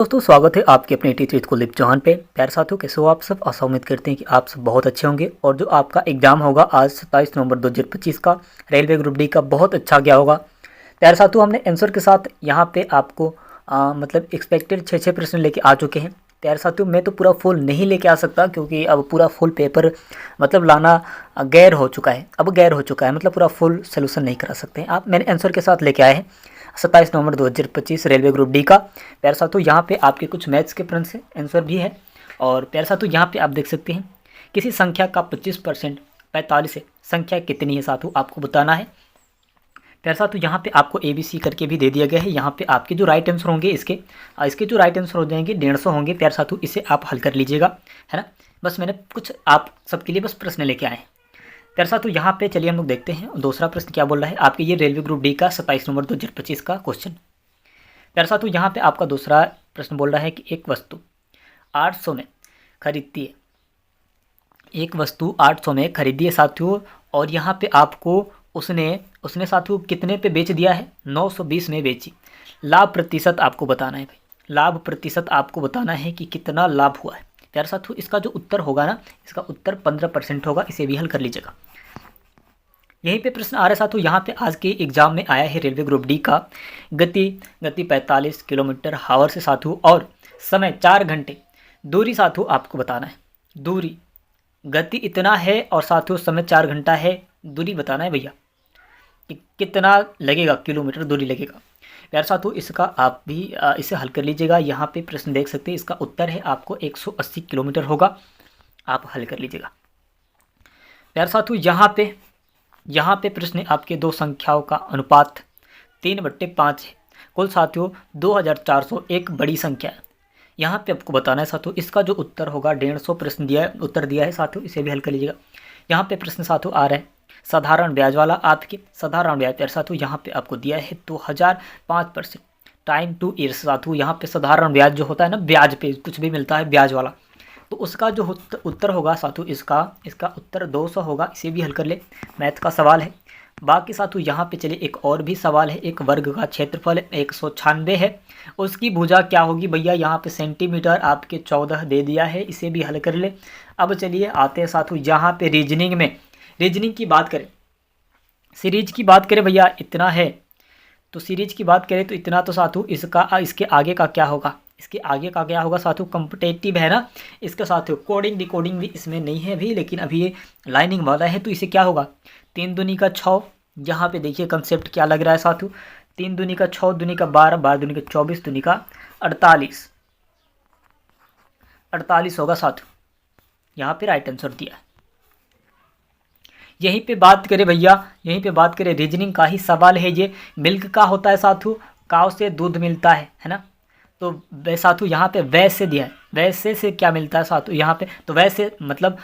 दोस्तों स्वागत है आपके अपने टीचर कुलदीप चौहान पे। प्यारे साथियों, कैसे हो आप सब? आशा उम्मीद करते हैं कि आप सब बहुत अच्छे होंगे और जो आपका एग्जाम होगा आज 27 नवंबर 2025 का रेलवे ग्रुप डी का बहुत अच्छा गया होगा। प्यारे साथियों, हमने आंसर के साथ यहाँ पे आपको मतलब एक्सपेक्टेड 6 प्रश्न लेके आ चुके हैं। प्यारे साथियों, मैं तो पूरा फुल नहीं लेके आ सकता क्योंकि अब पूरा फुल पेपर मतलब लाना गैर हो चुका है। अब गैर हो चुका है मतलब पूरा फुल सोल्यूशन नहीं करा सकते हैं आप। मैंने आंसर के साथ लेके आए हैं 27 नवंबर 2025 रेलवे ग्रुप डी का। प्यारे साथियों, यहाँ पे आपके कुछ मैथ्स के प्रश्न आंसर भी है। और प्यारे साथियों, यहाँ पे आप देख सकते हैं किसी संख्या का 25% 45 है, संख्या कितनी है साथियों आपको बताना है। प्यारे साथियों, यहाँ पे आपको ABC करके भी दे दिया गया है। यहाँ पे आपके जो राइट आंसर होंगे इसके जो राइट आंसर हो जाएंगे 150 होंगे। प्यारे साथियों, इसे आप हल कर लीजिएगा, है ना। बस मैंने कुछ आप सबके लिए बस प्रश्न लेके आए हैं। प्यारे साथियों, यहाँ पे चलिए हम लोग देखते हैं दूसरा प्रश्न क्या बोल रहा है आपके ये रेलवे ग्रुप डी का 27 नवंबर 2025 का क्वेश्चन। प्यारे साथियों, यहाँ पे आपका दूसरा प्रश्न बोल रहा है कि एक वस्तु 800 में खरीदती है, एक वस्तु 800 में खरीदी है साथियों, और यहाँ पे आपको उसने साथियों कितने पे बेच दिया है? 920 में बेची। लाभ प्रतिशत आपको बताना है भाई, लाभ प्रतिशत आपको बताना है कि कितना लाभ हुआ है। प्यारे साथियों, इसका जो उत्तर होगा ना, इसका उत्तर 15% होगा। इसे भी हल कर लीजिएगा। यहीं पे प्रश्न आ रहा है साथियों, यहाँ पे आज के एग्जाम में आया है रेलवे ग्रुप डी का गति 45 किलोमीटर हावर से साथियों, और समय 4 घंटे। दूरी साथियों आपको बताना है, दूरी गति इतना है और साथियों समय 4 घंटा है। दूरी बताना है भैया कि कितना लगेगा किलोमीटर दूरी लगेगा। प्यारे साथियों, इसका आप भी इसे हल कर लीजिएगा। यहाँ पे प्रश्न देख सकते हैं, इसका उत्तर है आपको 180 किलोमीटर होगा। आप हल कर लीजिएगा। प्यारे साथियों, यहाँ पे प्रश्न आपके दो संख्याओं का अनुपात 3/5 है। कुल साथियों 2401 बड़ी संख्या है। यहाँ पे आपको बताना है साथियों, इसका जो उत्तर होगा 150 प्रश्न उत्तर दिया है साथियों, इसे भी हल कर लीजिएगा। यहाँ पे प्रश्न साथियों आ रहा है साधारण ब्याज वाला, आपके साधारण ब्याज। प्यारे साथियों, यहाँ पे आपको दिया है 2005% टाइम टू ईयर्स साथियों। यहाँ पे साधारण ब्याज जो होता है ना, ब्याज पे कुछ भी मिलता है ब्याज वाला, तो उसका जो उत्तर होगा साथियों इसका उत्तर 200 होगा। इसे भी हल कर ले, मैथ का सवाल है। बाकी साथियों यहाँ पे चलिए एक और भी सवाल है। एक वर्ग का क्षेत्रफल 196 है, उसकी भुजा क्या होगी भैया? यहाँ पे सेंटीमीटर आपके 14 दे दिया है। इसे भी हल कर ले। अब चलिए आते हैं साथियों यहाँ पे रीजनिंग की बात करें, सीरीज की बात करें भैया, इतना है तो सीरीज की बात करें तो इतना तो साथियों इसके आगे का क्या होगा? इसके आगे का क्या होगा साथियों? कॉम्पिटेटिव है ना। इसका साथियों कोडिंग डिकोडिंग भी इसमें नहीं है अभी, लेकिन अभी ये लाइनिंग वाला है, तो इसे क्या होगा? 3 दूनी का 6। यहाँ पे देखिए कंसेप्ट क्या लग रहा है साथियों, 3 दूनी का 6, दूनी का 12, 12 दूनी का 24, दूनी का 48 होगा साथियों। यहाँ पे राइट आंसर दिया है। यहीं पे बात करें भैया, यहीं पे बात करें रीजनिंग का ही सवाल है ये। मिल्क का होता है साथियों, काव से दूध मिलता है ना। तो वे साथियों यहाँ पे वैसे दिया है, वैसे से क्या मिलता है साथियों यहाँ पे? तो वैसे मतलब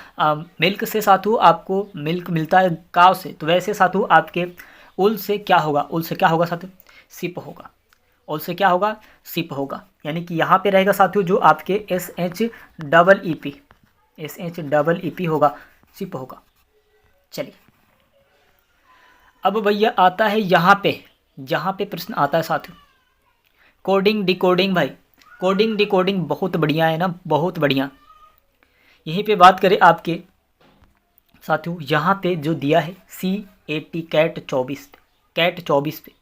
मिल्क से साथियों आपको मिल्क मिलता है काव से, तो वैसे साथियों आपके उल से क्या होगा? उल से क्या होगा साथियों? सिप होगा। उल से क्या होगा? सिप होगा। यानी कि यहाँ पे रहेगा साथियों जो आपके SHEEP होगा, सिप होगा। चलिए अब भैया आता है यहाँ पे प्रश्न आता है साथियों कोडिंग डिकोडिंग। भाई कोडिंग डिकोडिंग बहुत बढ़िया है ना, बहुत बढ़िया। यहीं पे बात करें आपके साथियों, यहाँ पे जो दिया है CAT कैट 24 पे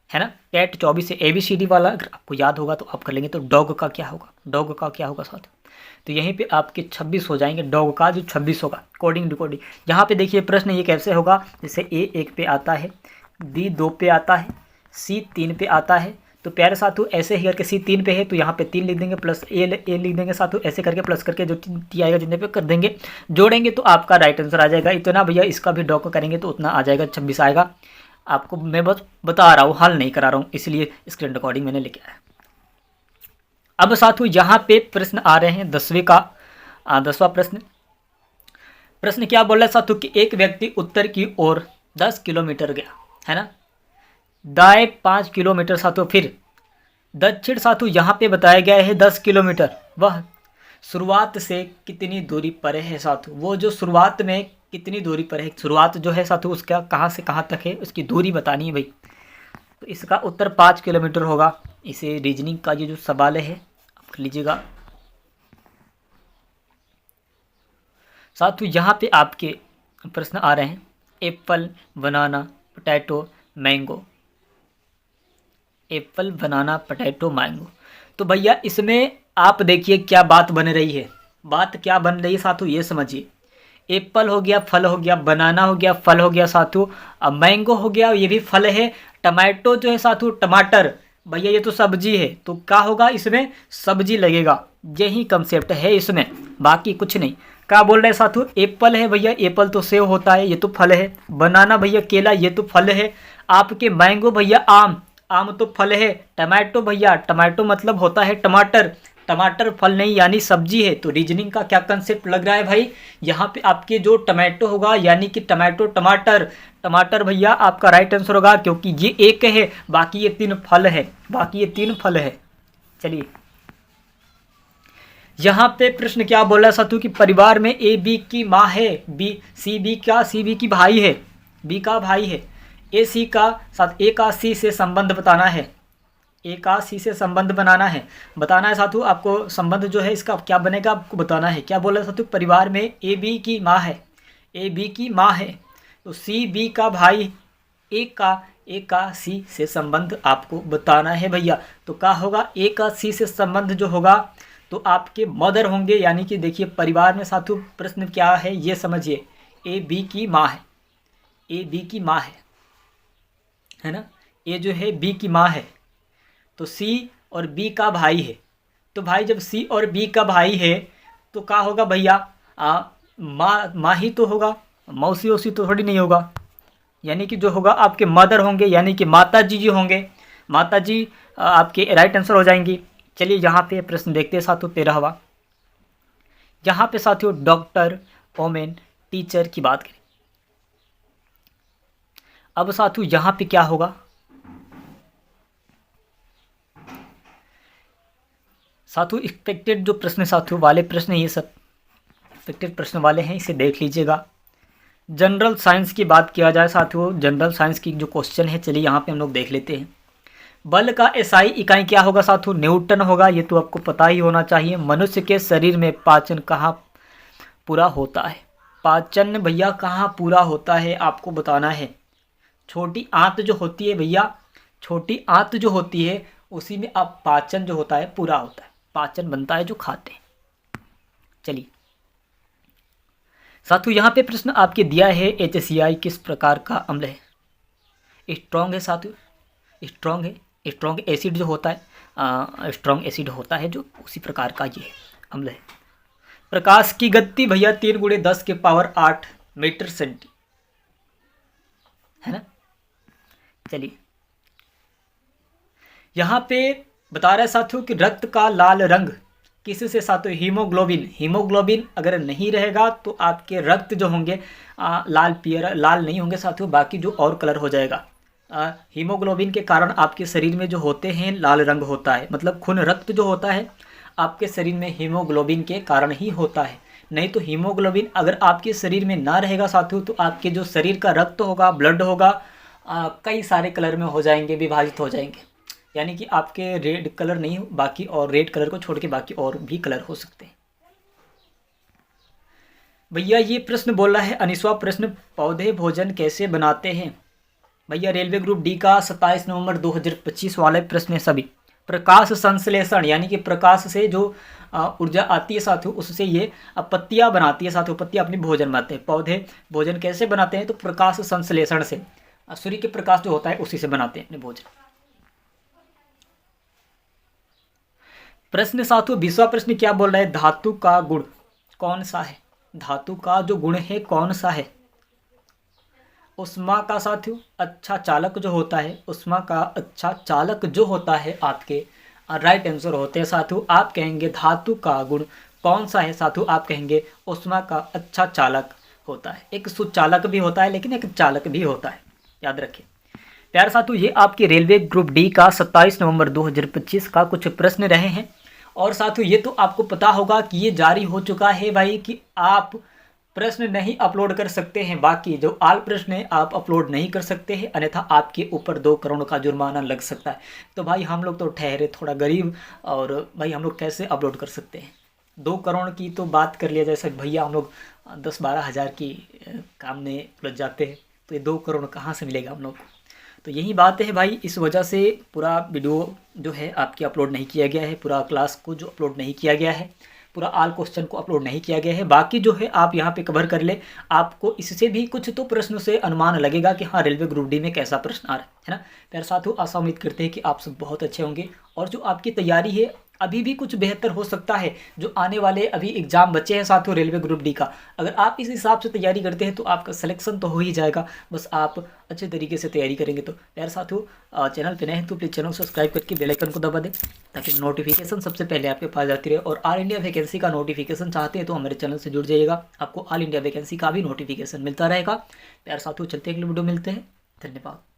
है ना, कैट 24 से ABCD वाला अगर आपको याद होगा तो आप कर लेंगे। तो डॉग का क्या होगा? डॉग का क्या होगा साथियों? तो यहीं पे आपके 26 हो जाएंगे। डॉग का जो 26 होगा। कोडिंग डिकोडिंग यहाँ पे देखिए प्रश्न ये कैसे होगा, जैसे A 1 पे आता है, B 2 पे आता है, C 3 पे आता है। तो प्यारे साथियों ऐसे ही करके C 3 पे है तो यहाँ पे 3 लिख देंगे, प्लस A लिख देंगे साथियों। ऐसे करके प्लस करके जो T आएगा जितने पे कर देंगे, जोड़ेंगे तो आपका राइट आंसर आ जाएगा। इतना भैया इसका भी डॉग करेंगे तो उतना आ जाएगा, 26 आएगा। आपको मैं बस बता रहा हूँ, हल नहीं करा रहा हूँ, इसलिए स्क्रीन रिकॉर्डिंग मैंने लेके आया। अब साथियों यहाँ पे प्रश्न आ रहे हैं 10वां प्रश्न क्या बोल रहा है साथियों कि एक व्यक्ति उत्तर की ओर 10 किलोमीटर गया है ना, दाएं 5 किलोमीटर साथियों, फिर दक्षिण साथियों यहाँ पे बताया गया है 10 किलोमीटर। वह शुरुआत से कितनी दूरी पर है साथियों? वो जो शुरुआत में कितनी दूरी पर है, शुरुआत जो है साथियों उसका कहाँ से कहाँ तक है, उसकी दूरी बतानी है भाई। तो इसका उत्तर 5 किलोमीटर होगा। इसे रीजनिंग का ये जो सवाल है कर लीजिएगा। साथियों यहाँ पे आपके प्रश्न आ रहे हैं एप्पल, बनाना, पोटैटो, मैंगो। एप्पल, बनाना, पोटैटो, मैंगो। तो भैया इसमें आप देखिए क्या बात बन रही है। बात क्या बन रही है साथियों, ये समझिए। एप्पल हो गया, फल हो गया, बनाना हो गया, फल हो गया साथियों, अब मैंगो हो गया, ये भी फल है। टमाटो जो है साथियों, टमाटर, भैया ये तो सब्जी है, तो क्या होगा इसमें, सब्जी लगेगा। यही कंसेप्ट है इसमें, बाकी कुछ नहीं। क्या बोल रहे हैं साथियों, एप्पल है भैया, एप्पल तो सेव होता है, ये तो फल है। बनाना भैया केला, ये तो फल है। आपके मैंगो भैया आम, आम तो फल है। टमाटो भैया, टमाटो मतलब होता है टमाटर, टमाटर फल नहीं यानी सब्जी है। तो रीजनिंग का क्या कंसेप्ट लग रहा है भाई, यहाँ पे आपके जो टमाटो होगा यानी कि टमाटो, टमाटर, टमाटर भैया आपका राइट आंसर होगा, क्योंकि ये एक है, बाकी ये तीन फल है, बाकी ये तीन फल है। चलिए यहाँ पे प्रश्न क्या बोल रहा है साथियों कि परिवार में ए बी की माँ है, बी सी बी की भाई है, बी का भाई है, ए सी का साथ ए का सी से संबंध बताना है, ए का सी से संबंध बनाना है साथियों। आपको संबंध जो है इसका क्या बनेगा आपको बताना है। क्या बोल रहा है साथियों, परिवार में ए बी की माँ है, ए बी की माँ है, तो सी बी का भाई, ए का सी से संबंध आपको बताना है भैया। तो क्या होगा, ए का सी से संबंध जो होगा तो आपके मदर होंगे, यानी कि देखिए परिवार में साथियों प्रश्न क्या है ये समझिए, ए बी की माँ है, ए बी की माँ है ना, ए जो है बी की माँ है, तो सी और बी का भाई है। तो भाई जब सी और बी का भाई है तो क्या होगा भैया, माँ ही तो होगा, मौसी वौसी तो थोड़ी नहीं होगा, यानी कि जो होगा आपके मदर होंगे, यानी कि माता जी होंगे, माता जी आपके राइट आंसर हो जाएंगी। चलिए यहाँ पे प्रश्न देखते हैं साथियों 13वां। यहाँ पे साथियों डॉक्टर, वोमेन, टीचर की बात करें। अब साथियों यहाँ पे क्या होगा, साथियों एक्सपेक्टेड जो प्रश्न साथियों वाले प्रश्न, ये सब एक्सपेक्टेड प्रश्न वाले हैं, इसे देख लीजिएगा। जनरल साइंस की बात किया जाए साथियों, जनरल साइंस की जो क्वेश्चन है, चलिए यहाँ पे हम लोग देख लेते हैं। बल का एसआई इकाई क्या होगा साथियों, न्यूटन होगा, ये तो आपको पता ही होना चाहिए। मनुष्य के शरीर में पाचन कहाँ पूरा होता है, पाचन भैया कहाँ पूरा होता है आपको बताना है। छोटी आंत जो होती है भैया, छोटी आंत जो होती है उसी में आप पाचन जो होता है पूरा होता है, पाचन बनता है जो खाते हैं। चलिए साथियों यहाँ पे प्रश्न आपके दिया है, HCl किस प्रकार का अम्ल है, स्ट्रॉन्ग है साथियों, स्ट्रॉन्ग है, स्ट्रॉन्ग एसिड जो होता है, स्ट्रॉन्ग एसिड होता है जो, उसी प्रकार का ये अम्ल है। प्रकाश की गति भैया 3 × 10⁸ मीटर सेंटी, है ना। चलिए यहाँ पे बता रहा है साथियों कि रक्त का लाल रंग किससे साथियों, हीमोग्लोबिन, हीमोग्लोबिन अगर नहीं रहेगा तो आपके रक्त जो होंगे लाल पियर लाल नहीं होंगे साथियों, बाकी जो और कलर हो जाएगा। हीमोग्लोबिन के कारण आपके शरीर में जो होते हैं लाल रंग होता है, मतलब खून रक्त जो होता है आपके शरीर में हीमोग्लोबिन के कारण ही होता है। नहीं तो हीमोग्लोबिन अगर आपके शरीर में ना रहेगा साथियों तो आपके जो शरीर का रक्त होगा, ब्लड होगा, कई सारे कलर में हो जाएंगे, विभाजित हो जाएंगे, यानी कि आपके रेड कलर नहीं बाकी, और रेड कलर को छोड़ के बाकी और भी कलर हो सकते हैं। भैया ये प्रश्न बोल रहा है 19वां प्रश्न, पौधे भोजन कैसे बनाते हैं। भैया रेलवे ग्रुप डी का 27 नवंबर 2025 वाले प्रश्न है सभी। प्रकाश संश्लेषण यानी कि प्रकाश से जो ऊर्जा आती है साथियों उससे ये पत्तियाँ बनाती है साथियों, पत्तियाँ अपनी भोजन बनाते हैं। पौधे भोजन कैसे बनाते हैं, तो प्रकाश संश्लेषण से, सूर्य के प्रकाश जो होता है उसी से बनाते हैं अपने भोजन। प्रश्न साथियों 20वां प्रश्न क्या बोल रहा है, धातु का गुण कौन सा है, धातु का जो गुण है कौन सा है। उष्मा का साथियों अच्छा चालक जो होता है, उष्मा का अच्छा चालक जो होता है आपके राइट आंसर होते हैं साथियों। आप कहेंगे धातु का गुण कौन सा है साथियों, आप कहेंगे उष्मा का अच्छा चालक होता है। एक सुचालक भी होता है लेकिन एक चालक भी होता है, याद रखिए प्यार साथियों। ये आपके रेलवे ग्रुप डी का 27 नवंबर 2025 का कुछ प्रश्न रहे हैं। और साथियों ये तो आपको पता होगा कि ये जारी हो चुका है भाई कि आप प्रश्न नहीं अपलोड कर सकते हैं, बाकी जो आल प्रश्न है आप अपलोड नहीं कर सकते हैं, अन्यथा आपके ऊपर 2 करोड़ का जुर्माना लग सकता है। तो भाई हम लोग तो ठहरे थोड़ा गरीब, और भाई हम लोग कैसे अपलोड कर सकते हैं। 2 करोड़ की तो बात कर लिया, जैसे भैया हम लोग 10-12 हज़ार की काम में उलझ जाते हैं, तो ये 2 करोड़ कहाँ से मिलेगा हम लोग को। तो यही बात है भाई, इस वजह से पूरा वीडियो जो है आपकी अपलोड नहीं किया गया है, पूरा क्लास को जो अपलोड नहीं किया गया है, पूरा आल क्वेश्चन को अपलोड नहीं किया गया है। बाकी जो है आप यहाँ पे कवर कर ले, आपको इससे भी कुछ तो प्रश्न से अनुमान लगेगा कि हाँ रेलवे ग्रुप डी में कैसा प्रश्न आ रहा है ना। प्यारे साथियों, आशा उम्मीद करते हैं कि आप सब बहुत अच्छे होंगे, और जो आपकी तैयारी है अभी भी कुछ बेहतर हो सकता है। जो आने वाले अभी एग्ज़ाम बचे हैं साथियों रेलवे ग्रुप डी का, अगर आप इस हिसाब से तैयारी करते हैं तो आपका सिलेक्शन तो हो ही जाएगा, बस आप अच्छे तरीके से तैयारी करेंगे। तो प्यारे साथियों, चैनल पे नए हैं तो प्लीज़ चैनल सब्सक्राइब करके बेल आइकन को दबा दें, ताकि नोटिफिकेशन सबसे पहले आपके पास जाती रहे। और ऑल इंडिया वैकेंसी का नोटिफिकेशन चाहते हैं तो हमारे चैनल से जुड़ जाइएगा, आपको ऑल इंडिया वैकेंसी का भी नोटिफिकेशन मिलता रहेगा। प्यारे साथियों, चलते हैं अगले वीडियो मिलते हैं, धन्यवाद।